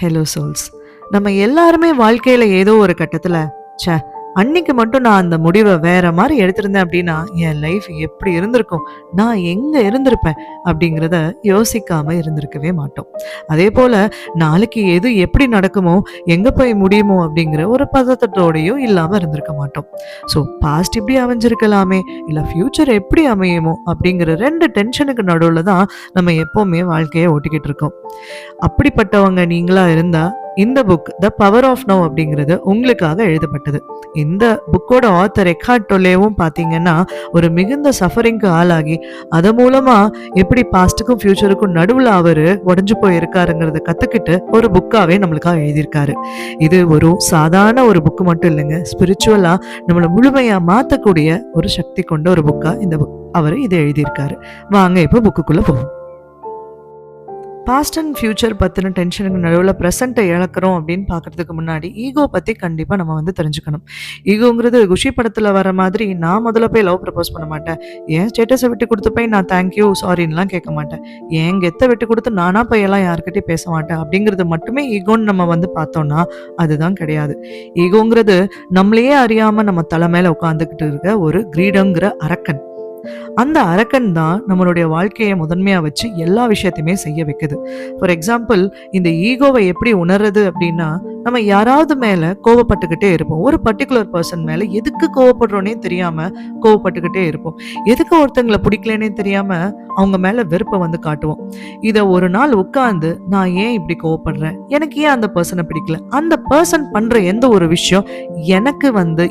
Hello souls. நம்ம எல்லாருமே வாழ்க்கையில ஏதோ ஒரு கட்டத்துல ச்சே அன்னைக்கு மட்டும் நான் அந்த முடிவை வேற மாதிரி எடுத்திருந்தேன் அப்படின்னா என் லைஃப் எப்படி இருந்திருக்கும், நான் எங்க இருந்திருப்பேன் அப்படிங்கிறத யோசிக்காம இருந்திருக்கவே மாட்டோம். அதே போல நாளைக்கு எது எப்படி நடக்குமோ, எங்க போய் முடியுமோ அப்படிங்கிற ஒரு பதட்டத்தோடையும் இல்லாம இருந்திருக்க மாட்டோம். ஸோ பாஸ்ட் இப்படி அமைஞ்சிருக்கலாமே, இல்லை ஃபியூச்சர் எப்படி அமையுமோ அப்படிங்கிற ரெண்டு டென்ஷனுக்கு நடுவில் தான் நம்ம எப்பவுமே வாழ்க்கையை ஓட்டிக்கிட்டு இருக்கோம். அப்படிப்பட்டவங்க நீங்களா இருந்தா இந்த book the power of now அப்படிங்கிறது உங்களுக்காக எழுதப்பட்டது. இந்த புக்கோட ஆத்தர் எக்கார்ட் டொலேவும் பார்த்தீங்கன்னா ஒரு மிகுந்த சஃபரிங்க்கு ஆளாகி அது மூலமா எப்படி பாஸ்ட்டுக்கும் ஃபியூச்சருக்கும் நடுவில் அவர் உடஞ்சு போயிருக்காருங்கிறத கத்துக்கிட்டு ஒரு புக்காவே நம்மளுக்காக எழுதியிருக்காரு. இது ஒரு சாதாரண ஒரு புக்கு மட்டும் இல்லைங்க, ஸ்பிரிச்சுவலா நம்மளை முழுமையா மாற்றக்கூடிய ஒரு சக்தி கொண்ட ஒரு புக்கா இந்த புக் அவர் இதை எழுதியிருக்காரு. வாங்க இப்போ புக்குக்குள்ள போவோம். பாஸ்ட் அண்ட் ஃபியூச்சர் பற்றின டென்ஷனுக்கு நடுவில் ப்ரெசண்ட்டை இழக்கிறோம் அப்படின்னு பார்க்கறதுக்கு முன்னாடி ஈகோ பற்றி கண்டிப்பாக நம்ம தெரிஞ்சுக்கணும். ஈகோங்கிறது குஷி படத்தில் வர மாதிரி நான் முதல்ல போய் லவ் ப்ரப்போஸ் பண்ண மாட்டேன், ஏன் ஸ்டேட்டஸை விட்டு கொடுத்து போய் நான் தேங்க்யூ சாரின்லாம் கேட்க மாட்டேன், ஏன் கெத்தை விட்டு கொடுத்து நானாக போய் எல்லாம் யாருக்கிட்டையும் பேச மாட்டேன் அப்படிங்கிறது மட்டுமே ஈகோன்னு நம்ம பார்த்தோம்னா அதுதான் கிடையாது. ஈகோங்கிறது நம்மளையே அறியாமல் நம்ம தலை மேலே உட்காந்துக்கிட்டு இருக்க ஒரு கிரீடங்கிற அரக்கன். அந்த அரக்கன் தான் நம்மளுடைய வாழ்க்கையை முதன்மையா வச்சு எல்லா விஷயத்தையுமே செய்ய வைக்குது. ஃபார் எக்ஸாம்பிள், இந்த ஈகோவை எப்படி உணர்றது அப்படின்னா, நம்ம யாராவது மேல கோவப்பட்டுக்கிட்டே இருப்போம். ஒரு பர்டிகுலர் பர்சன் மேல எதுக்கு கோவப்படுறோன்னே தெரியாம கோவப்பட்டுக்கிட்டே இருப்போம். எதுக்கு ஒருத்தங்களை பிடிக்கலன்னே தெரியாம அவங்க மேல வெறுப்பை காட்டுவோம். இதை ஒரு நாள் உட்கார்ந்து நான் ஏன் இப்படி கோவப்படுறேன், எனக்கு ஏன் அந்த பர்சனை பிடிக்கல, அந்த பர்சன் பண்ற எந்த ஒரு விஷயம் எனக்கு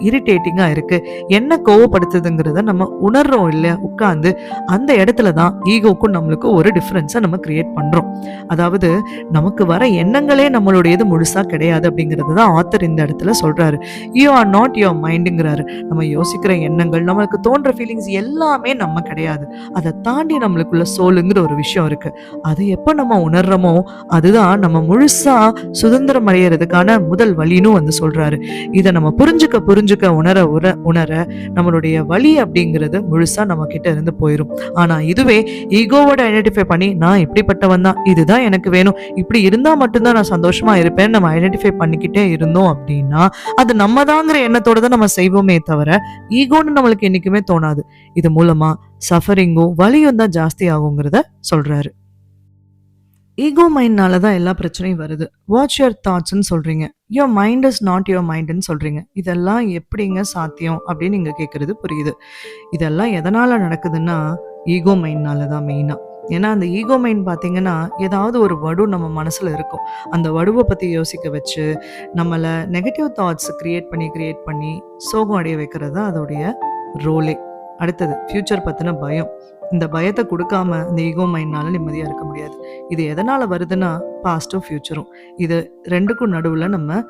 இரிட்டேட்டிங்கா இருக்கு, என்ன கோவப்படுத்துதுங்கிறத நம்ம உணர்றோம் இல்லையா உட்கார்ந்து, அந்த இடத்துல தான் ஈகோக்கும் நம்மளுக்கும் ஒரு டிஃபரன்ஸை நம்ம கிரியேட் பண்றோம். அதாவது நமக்கு வர எண்ணங்களே நம்மளுடையது முழுசா கிடையாது அப்படிங்கிறது தான் ஆத்தர் இந்த இடத்துல சொல்றாரு. யூ ஆர் நாட் யுவர் மைண்டுங்கிறாரு. நம்ம யோசிக்கிற எண்ணங்கள், நம்மளுக்கு தோன்ற ஃபீலிங்ஸ் எல்லாமே நம்ம கிடையாது. அதை தாண்டி நம்மளுக்குள்ள சோலுங்கிற ஒரு விஷயம் இருக்கு. அது எப்போ நம்ம உணர்றோமோ அதுதான் நம்ம முழுசா சுதந்திரம் அடைகிறதுக்கான முதல் வழின்னு சொல்றாரு. இதை நம்ம புரிஞ்சுக்க உணர நம்மளுடைய வழி அப்படிங்கிறது முழுசா நம்ம கிட்ட இருந்து போயிடும். ஆனா இதுவே ஈகோவோட ஐடென்டிஃபை பண்ணி நான் இப்படிப்பட்டவன் தான், இதுதான் எனக்கு வேணும், இப்படி இருந்தா மட்டும்தான் நான் சந்தோஷமா இருப்பேன் நம்ம ஐடென்டிஃபை பண்ணிக்கிட்டே இருந்தோம் அப்படின்னா அது நம்ம தாங்கிற எண்ணத்தோட தான் நம்ம செய்வோமே தவிர ஈகோன்னு நம்மளுக்கு என்னைக்குமே தோணாது. இது மூலமா சஃபரிங்கும் வலியும் தான் ஜாஸ்தி ஆகுங்கிறத சொல்றாரு. ஈகோ மைண்ட்னால தான் எல்லா பிரச்சனையும் வருது. வாட்ச் யுவர் தாட்ஸ்ன்னு சொல்றீங்க, your mind is not your மைண்டுன்னு சொல்றீங்க. இதெல்லாம் எப்படிங்க சாத்தியம் அப்படின்னு நீங்க கேட்கறது புரியுது. இதெல்லாம் எதனால நடக்குதுன்னா ஈகோ மைண்ட்னால தான் மெயினா. ஏன்னா அந்த ஈகோ மைண்ட் பார்த்தீங்கன்னா ஏதாவது ஒரு வடு நம்ம மனசுல இருக்கும். அந்த வடுவை பத்தி யோசிக்க வச்சு நம்மளை நெகட்டிவ் தாட்ஸ் கிரியேட் பண்ணி சோகம் அடைய வைக்கிறது தான் அதோடைய ரோலே. அடுத்தது ஃபியூச்சர் பத்தின பயம். இந்த பயத்தை கொடுக்காம இந்த ஈகோ மைண்ட்னால நிம்மதியா இருக்க முடியாது. இது எதனால வருதுன்னா பாஸ்டும் ஃபியூச்சரும், இது ரெண்டுக்கும் நடுவில் நம்ம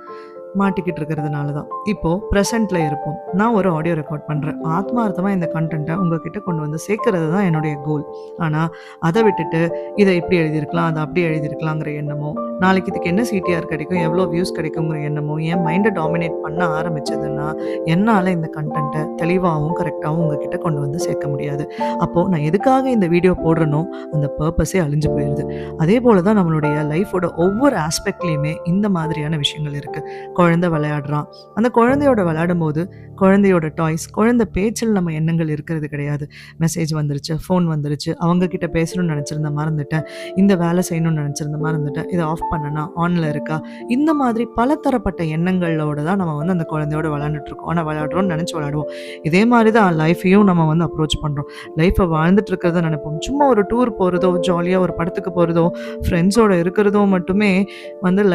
மாட்டிக்கிட்டு இருக்கிறதுனால தான். இப்போ ப்ரெசென்ட்ல இருப்போம். நான் ஒரு ஆடியோ ரெக்கார்ட் பண்றேன், ஆத்மார்த்தமா இந்த கண்டென்ட்டை உங்ககிட்ட கொண்டு சேர்க்கறது தான் என்னுடைய கோல். ஆனா அதை விட்டுட்டு இதை இப்படி எழுதியிருக்கலாம், அதை அப்படி எழுதியிருக்கலாங்கிற எண்ணமோ, நாளைக்கு இதுக்கு என்ன சிடிஆர் கிடைக்கும், எவ்வளோ வியூஸ் கிடைக்குங்கிற எண்ணமோ என் மைண்டை டாமினேட் பண்ண ஆரம்பிச்சதுன்னா என்னால் இந்த கண்டென்ட்டை தெளிவாகவும் கரெக்டாகவும் உங்ககிட்ட கொண்டு சேர்க்க முடியாது. அப்போ நான் எதுக்காக இந்த வீடியோ போடுறனோ அந்த பர்பஸே அழிஞ்சு போயிடுது. அதே போல தான் நம்மளுடைய லைஃபோட ஒவ்வொரு ஆஸ்பெக்ட்லேயுமே இந்த மாதிரியான விஷயங்கள் இருக்கு. குழந்தை விளையாடுறான், அந்த குழந்தையோட விளையாடும் போது குழந்தையோட டாய்ஸ், குழந்தை பேச்சில் நம்ம எண்ணங்கள் இருக்கிறது கிடையாது. மெசேஜ் வந்துருச்சு, ஃபோன் வந்துருச்சு, அவங்க கிட்ட பேசணும்னு நினச்சிருந்த மறந்துட்டேன், இந்த வேலை செய்யணும்னு நினச்சிருந்த மறந்துட்டேன், இதை ஆஃப் பண்ணனா ஆன்ல இருக்கா, இந்த மாதிரி பலதரப்பட்ட எண்ணங்களோட தான் நம்ம அந்த குழந்தையோட விளையாண்டுட்டு இருக்கோம். ஆனால் விளையாடுறோம்னு நினச்சி விளையாடுவோம். இதே மாதிரி தான் லைஃபையும் நம்ம அப்ரோச் பண்ணுறோம். லைஃப்பை வாழ்ந்துட்டு இருக்கிறத நினைப்போம். சும்மா ஒரு டூர் போகிறதோ, ஜாலியாக ஒரு படத்துக்கு போகிறதோ, ஃப்ரெண்ட்ஸோட இருக்கிறதோ மட்டுமே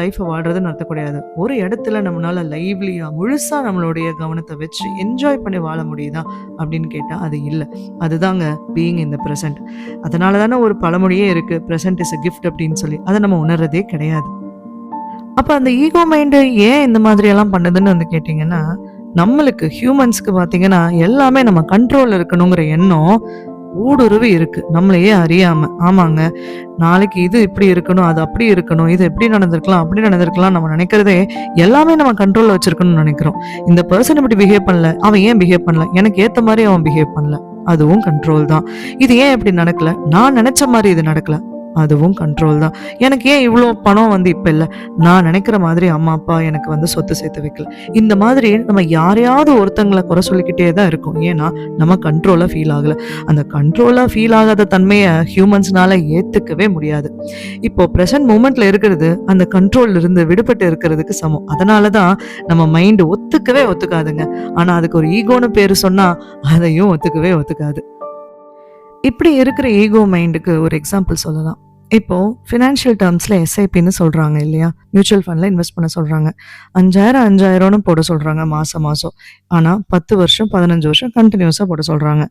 லைஃப்பை வாழ்றதுன்னு அர்த்தம் கிடையாது. ஒரு இடத்துல நம்மளால லைவ்லியா முழுசா நம்மளுடைய கவனத்தை வச்சு என்ஜாய் பண்ணி வாழ முடியுதா அப்படின்னு கேட்டா அது இல்லை. அதுதாங்க பீயிங் இன் த ப்ரெசென்ட். அதனால தானே ஒரு பழமொழியே இருக்கு, ப்ரெசென்ட் இஸ் a gift அப்படின்னு சொல்லி. அதை நம்ம உணர்றதே கிடையாது. அப்ப அந்த ஈகோ மைண்டு ஏன் இந்த மாதிரி எல்லாம் பண்ணுதுன்னு கேட்டீங்கன்னா, நம்மளுக்கு ஹியூமன்ஸ்க்கு பார்த்தீங்கன்னா எல்லாமே நம்ம கண்ட்ரோல்ல இருக்கணுங்கிற எண்ணம் ஊடுருவி இருக்கு நம்மளையே அறியாம. ஆமாங்க, நாளைக்கு இது இப்படி இருக்கணும், அது அப்படி இருக்கணும், இது எப்படி நடந்திருக்கலாம், அப்படி நடந்திருக்கலாம் நம்ம நினைக்கிறதே எல்லாமே நம்ம கண்ட்ரோல்ல வச்சிருக்கணும்னு நினைக்கிறோம். இந்த பர்சன் இப்படி பிஹேவ் பண்ணல, அவன் ஏன் பிஹேவ் பண்ணல, எனக்கு ஏத்த மாதிரி அவன் பிஹேவ் பண்ணல, அதுவும் கண்ட்ரோல் தான். இது ஏன் இப்படி நடக்கல, நான் நினைச்ச மாதிரி இது நடக்கல, அதுவும் கண்ட்ரோல் தான். எனக்கு ஏன் இவ்வளோ பணம் வந்து இப்ப இல்ல? நான் நினைக்கிற மாதிரி அம்மா, அப்பா எனக்கு வந்து சொத்து சேர்த்து வைக்கல. இந்த மாதிரி நம்ம யாரையாவது ஒருத்தங்கள குறை சொல்லிக்கிட்டே தான் இருக்கோம். ஏன்னா, நம்ம கண்ட்ரோலா ஃபீல் ஆகல. அந்த கண்ட்ரோலா ஃபீல் ஆகாத தன்மைய ஹியூமன்ஸ்னால ஏத்துக்கவே முடியாது. இப்போ பிரசன்ட் மொமெண்ட்ல இருக்கிறது, அந்த கண்ட்ரோல்ல இருந்து விடுபட்டு இருக்கிறதுக்கு சமம். அதனால தான் நம்ம மைண்ட் ஒத்துக்கவே ஒத்துக்காதுங்க. ஆனா, அதுக்கு ஒரு ஈகோன்னு பேரு சொன்னா, அதையும் ஒத்துக்கவே ஒத்துக்காது. இப்படி இருக்கிற ஈகோ மைண்டுக்கு ஒரு எக்ஸாம்பிள் சொல்லலாம். இப்போ ஃபினான்ஷியல் டெர்ம்ஸ்ல எஸ்ஐபின்னு சொல்றாங்க இல்லையா? மியூச்சுவல் ஃபண்ட்ல இன்வெஸ்ட் பண்ண சொல்றாங்க. 5000 5000ன்னு போட சொல்றாங்க மாசம் மாசம். ஆனா 10 வருஷம் 15 வருஷம் கன்டினியூஸா போட சொல்றாங்க.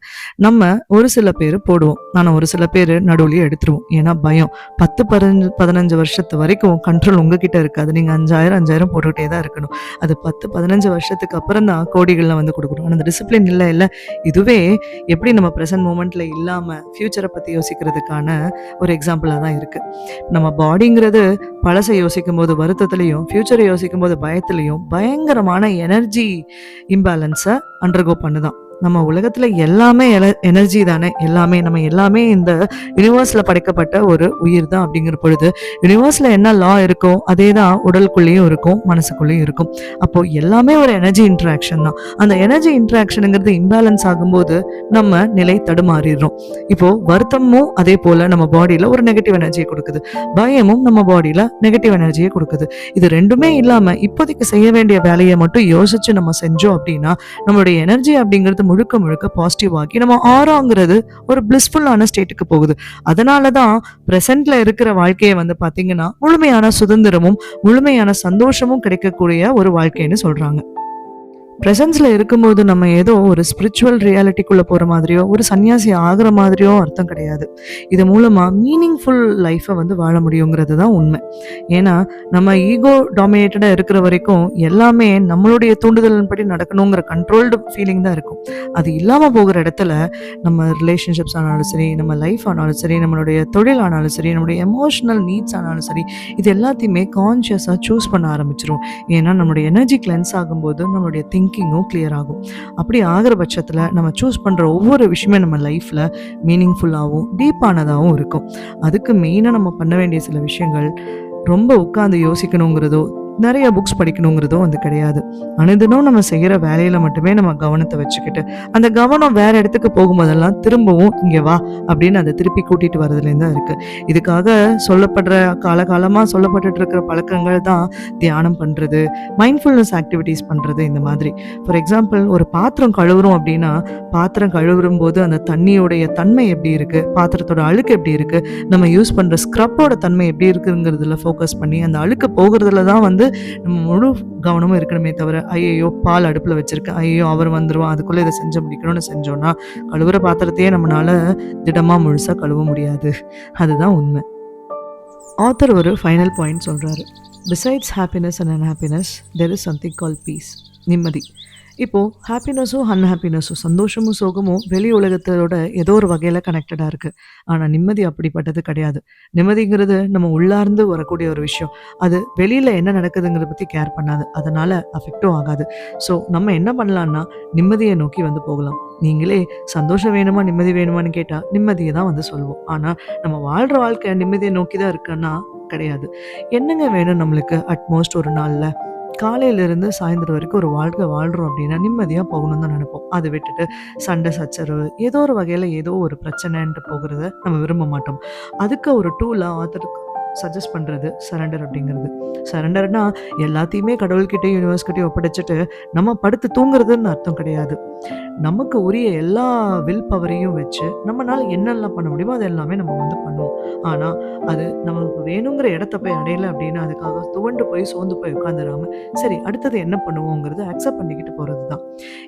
நம்ம ஒரு சில பேர் போடுவோம். ஆனா ஒரு சில பேர் நடுவுலயே எடுத்துருவோம். ஏன்னா பயம். 10 15 வருஷத்து வரைக்கும் கண்ட்ரோல் உங்ககிட்ட இருக்காது. நீங்க 5000 5000 போட்டுக்கிட்டே தான் இருக்கணும். அது 10 15 வருஷத்துக்கு அப்புறம் தான் கோடிகள்ல வந்து கொடுக்கணும். ஆனா அந்த டிசிப்ளின் இல்ல. இதுவே எப்படி நம்ம பிரசன்ட் மொமெண்ட்ல இல்லாம ஃபியூச்சரை பத்தி யோசிக்கிறதுக்கான ஒரு எக்ஸாம்பிளா தான் இருக்கு. நம்ம பாடிங்கிறது பழச யோசிக்கும்போது வருத்தத்திலயும், ஃபியூச்சரை யோசிக்கும்போது பயத்திலயும் பயங்கரமான எனர்ஜி இம்பேலன்ஸ அண்டர்கோ பண்ணுதாம். நம்ம உலகத்துல எல்லாமே எனர்ஜி தானே. நம்ம எல்லாமே இந்த யுனிவர்ஸ்ல படைக்கப்பட்ட ஒரு உயிர் தான் அப்படிங்கிற பொழுது, யுனிவர்ஸ்ல என்ன லா இருக்கோ அதே தான் உடலுக்குள்ளேயும் இருக்கும், மனசுக்குள்ளேயும் இருக்கும். அப்போ எல்லாமே ஒரு எனர்ஜி இன்டராக்ஷன் தான். அந்த எனர்ஜி இன்டராக்ஷனுங்கிறது இம்பேலன்ஸ் ஆகும்போது நம்ம நிலை தடுமாறிடுறோம். இப்போ வருத்தமும் அதே போல நம்ம பாடியில ஒரு நெகட்டிவ் எனர்ஜியை கொடுக்குது, பயமும் நம்ம பாடியில நெகட்டிவ் எனர்ஜியை கொடுக்குது. இது ரெண்டுமே இல்லாம இப்போதைக்கு செய்ய வேண்டிய வேலையை மட்டும் யோசிச்சு நம்ம செஞ்சோம் அப்படின்னா, நம்மளுடைய எனர்ஜி அப்படிங்கிறது முழுக்க முழுக்க பாசிட்டிவ் ஆகி நம்ம ஆறாங்கிறது ஒரு பிளிஸ்ஃபுல்லான ஸ்டேட்டுக்கு போகுது. அதனாலதான் பிரசன்ட்ல இருக்கிற வாழ்க்கையை வந்து பாத்தீங்கன்னா முழுமையான சுதந்திரமும் முழுமையான சந்தோஷமும் கிடைக்கக்கூடிய ஒரு வாழ்க்கைன்னு சொல்றாங்க. பிரசன்ஸ்ல இருக்கும்போது நம்ம ஏதோ ஒரு ஸ்பிரிச்சுவல் ரியாலிட்டிக்குள்ள போற மாதிரியோ ஒரு சன்னியாசி ஆகுற மாதிரியோ அர்த்தம் கிடையாது. இது மூலமா மீனிங்ஃபுல் லைஃபை வந்து வாழ முடியுங்கிறது தான் உண்மை. ஏன்னா நம்ம ஈகோ டாமினேட்டடா இருக்கிற வரைக்கும் எல்லாமே நம்மளுடைய தூண்டுதலின்படி நடக்கணுங்கிற கண்ட்ரோல்டு ஃபீலிங் தான் இருக்கும். அது இல்லாம போகிற இடத்துல நம்ம ரிலேஷன்ஷிப்ஸ் ஆனாலும் சரி, நம்ம லைஃப் ஆனாலும் சரி, நம்மளுடைய தொழில் ஆனாலும் சரி, நம்மளுடைய எமோஷனல் நீட்ஸ் ஆனாலும் சரி, இது எல்லாத்தையுமே கான்ஷியஸா சூஸ் பண்ண ஆரம்பிச்சிரும். ஏன்னா நம்மளுடைய எனர்ஜி கிளென்ஸ் ஆகும்போது நம்மளுடைய திங்கிங்கும் கிளியர் ஆகும். அப்படி ஆகிற பட்சத்தில் நம்ம சூஸ் பண்ணுற ஒவ்வொரு விஷயமே நம்ம லைஃப்பில் மீனிங்ஃபுல்லாகவும் டீப்பானதாகவும் இருக்கும். அதுக்கு மெயினாக நம்ம பண்ண வேண்டிய சில விஷயங்கள், ரொம்ப உட்காந்து யோசிக்கணுங்கிறதோ நிறைய புக்ஸ் படிக்கணுங்கிறதோ வந்து கிடையாது. அனுதினம் நம்ம செய்கிற வேலையில மட்டுமே நம்ம கவனத்தை வச்சுக்கிட்டு, அந்த கவனம் வேற இடத்துக்கு போகும்போதெல்லாம் திரும்பவும் இங்கே வா அப்படின்னு அதை திருப்பி கூட்டிட்டு வரதுலேருந்து தான் இருக்கு. இதுக்காக சொல்லப்படுற காலகாலமாக சொல்லப்பட்டு இருக்கிற பழக்கங்கள் தான் தியானம் பண்ணுறது, மைண்ட்ஃபுல்னஸ் ஆக்டிவிட்டீஸ் பண்ணுறது. இந்த மாதிரி ஃபார் எக்ஸாம்பிள் ஒரு பாத்திரம் கழுவுறோம் அப்படின்னா, பாத்திரம் கழுவுறும் போது அந்த தண்ணியோடைய தன்மை எப்படி இருக்கு, பாத்திரத்தோட அழுக்கு எப்படி இருக்கு, நம்ம யூஸ் பண்ற ஸ்க்ரப்போட தன்மை எப்படி இருக்குங்கிறதுல ஃபோக்கஸ் பண்ணி அந்த அழுக்கு போகிறதுல தான் வந்து நம்ம முழு கவனமும் இருக்கணுமே தவிர, ஐயையோ பால் அடுப்புல வச்சிருக்கேன், ஐயோ அவர் வந்துருவான், அதுக்குள்ள இதை செஞ்சு முடிக்கணும்னு செஞ்சோம்னா கழுவுற பாத்திரத்தையே நம்மளால திடமா முழுசா கழுவ முடியாது. அதுதான் உண்மை. ஆத்தர் ஒரு ஃபைனல் பாயிண்ட் சொல்றாரு. Besides happiness and unhappiness there is something call peace. நிம்மதி. இப்போ ஹாப்பினஸும் அன்ஹாப்பினஸும், சந்தோஷமும் சோகமும் வெளி உலகத்தோட ஏதோ ஒரு வகையில கனெக்டடா இருக்கு. ஆனா நிம்மதி அப்படிப்பட்டது கிடையாது. நிம்மதிங்கிறது நம்ம உள்ளார்ந்து வரக்கூடிய ஒரு விஷயம். அது வெளியில என்ன நடக்குதுங்கிறத பத்தி கேர் பண்ணாது, அதனால அஃபெக்டும் ஆகாது. ஸோ நம்ம என்ன பண்ணலாம்னா நிம்மதியை நோக்கி வந்து போகலாம். நீங்களே சந்தோஷம் வேணுமா நிம்மதி வேணுமான்னு கேட்டா நிம்மதியை தான் வந்து சொல்லுவோம். ஆனா நம்ம வாழ்ற வாழ்க்கை நிம்மதியை நோக்கி தான் இருக்குன்னா கிடையாது. என்னங்க வேணும் நம்மளுக்கு? அட்மோஸ்ட் ஒரு நாள்ல காலையிலிருந்து சாயந்தரம் வரைக்கும் ஒரு வாழ்க்கை வாழ்றோம் அப்படின்னா நிம்மதியாக போகணும்னு தான் நினைப்போம். அதை விட்டுட்டு சண்டை சச்சரவு ஏதோ ஒரு வகையில் ஏதோ ஒரு பிரச்சனைன்ட்டு போகிறத நம்ம விரும்ப மாட்டோம். அதுக்கு ஒரு டூலாக ஆத்தருக்கு சஜஸ்ட் பண்ணுறது சரண்டர் அப்படிங்கிறது. சரண்டர்னா எல்லாத்தையுமே கடவுள்கிட்டயும் யூனிவர்ஸ்கிட்டையும் ஒப்படைச்சிட்டு நம்ம படுத்து தூங்குறதுன்னு அர்த்தம் கிடையாது. நமக்கு உரிய எல்லா வில் பவரையும் வச்சு நம்மளால என்னெல்லாம் பண்ண முடியுமோ அது எல்லாமே நம்ம வந்து பண்ணுவோம். ஆனால் அது நமக்கு வேணுங்கிற இடத்த போய் அடையலை அப்படின்னா அதுக்காக துவண்டு போய் சோர்ந்து போய் உட்காந்துடாம சரி அடுத்தது என்ன பண்ணுவோங்கிறத அக்செப்ட் பண்ணிக்கிட்டு போகிறது தான்.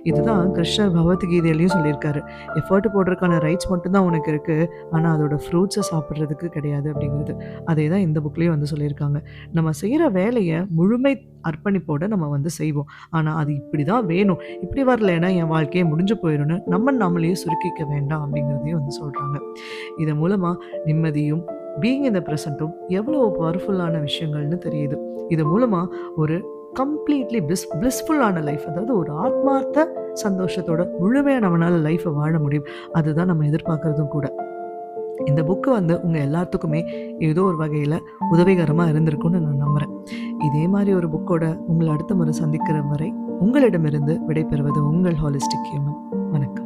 இதுதான் கிருஷ்ணர் பகவத்கீதையிலையும் சொல்லியிருக்காரு. எஃபர்ட் போடுறதுக்கான ரைட்ஸ் மட்டும்தான் உனக்கு இருக்குது, ஆனால் அதோட ஃப்ரூட்ஸை சாப்பிட்றதுக்கு கிடையாது அப்படிங்கிறது. அதே தான் இந்த புக்லேயும் வந்து சொல்லியிருக்காங்க. நம்ம செய்கிற வேலையை முழுமை அர்ப்பணிப்போட நம்ம வந்து செய்வோம். ஆனால் அது இப்படி தான் வேணும், இப்படி வரலைன்னா என் வாழ்க்கையை முடிஞ்சு போயிடும்னு நம்மளையே சுருக்கிக்க வேண்டாம் அப்படிங்கிறதையும் வந்து சொல்கிறாங்க. இதன் மூலமாக நிம்மதியும் பீயிங் இன் த ப்ரெசண்ட்டும் எவ்வளோ பவர்ஃபுல்லான விஷயங்கள்னு தெரியுது. இது மூலமாக ஒரு கம்ப்ளீட்லி பிளிஸ்ஃபுல்லான லைஃப், அதாவது ஒரு ஆத்மார்த்த சந்தோஷத்தோட முழுமையாக நம்மளால லைஃப்பை வாழ முடியும். அதுதான் நம்ம எதிர்பார்க்குறதும் கூட. இந்த புக்கு வந்து உங்க எல்லாத்துக்குமே ஏதோ ஒரு வகையில உதவிகரமா இருந்திருக்கும்னு நான் நம்புறேன். இதே மாரி ஒரு புக்கோட உங்கள அடுத்த முறை சந்திக்கிற வரை, உங்களிடமிருந்து விடைபெறுவது உங்கள் ஹாலிஸ்டிக் ஹியூமன். வணக்கம்.